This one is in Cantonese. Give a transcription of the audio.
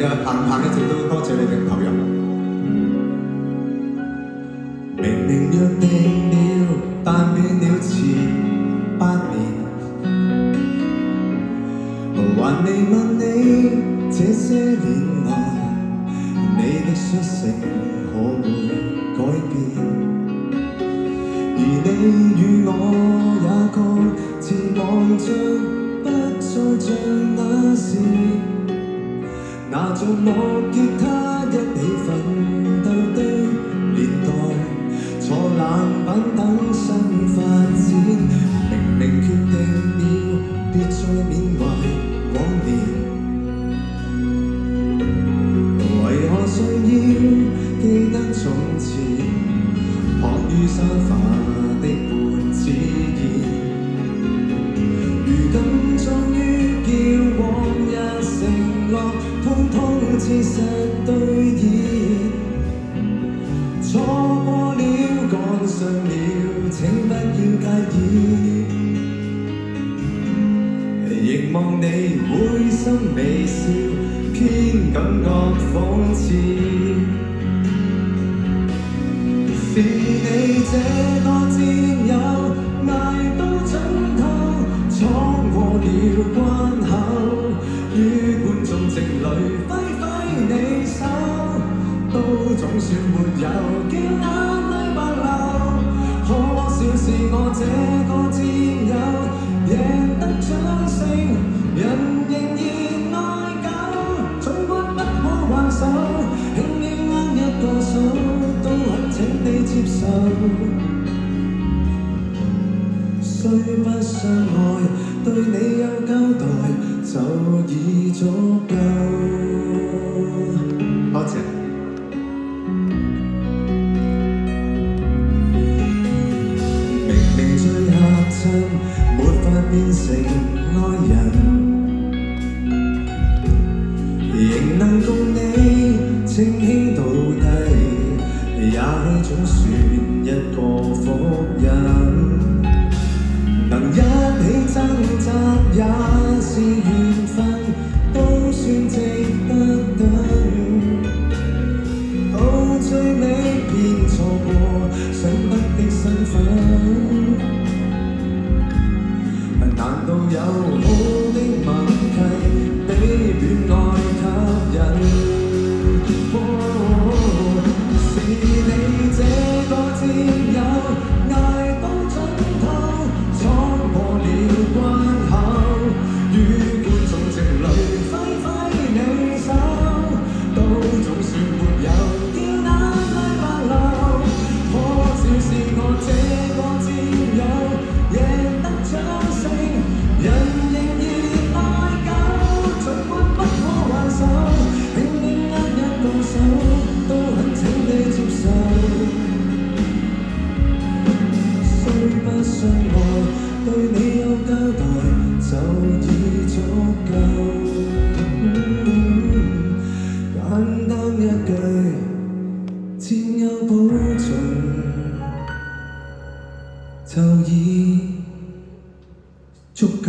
嘅彭彭，一直都多謝你嘅投入。明明約定了，但變了遲8年。還未問你這些年來，你的率性可會改變？而你與我也各自望着，不再像那時，拿着樂吉他一起奮鬥的年代，坐冷板等新發展。明明決定了，別再緬懷往年，為何尚要記得從前？躺於沙發的半自然，如今終於叫往日承諾通通切實兌現。錯過了，趕上了，請不要介意。凝望你會心微笑，偏感覺諷刺。是你這個戰友，捱到盡頭，闖過了關口，於觀眾席裏揮揮你手，都總算沒有叫眼淚白流。可笑是我這個戰友，贏得掌聲，人仍然愛狗，儘管不可還手，輕輕握一個手，都很請你接受。雖不相愛，對你有交代就已足夠。多謝。明明最合襯，沒法變成愛人，仍能共你稱兄道弟，也許總算一個福音。能一起掙扎也是緣分，都算值得等。到最尾偏錯過想得的身份，難道有好的默契比戀愛吸引？是你這個戰友，捱到盡頭，闖過了關口，於觀眾席裏揮揮你手，都總算沒有叫眼淚白流。可笑是我這個戰友，贏得掌聲，人仍然愛狗，儘管不可還手，輕輕握一個手，都很請你接受。雖不相愛，對你有交代就已足夠。簡單一句，戰友保重，就已足夠。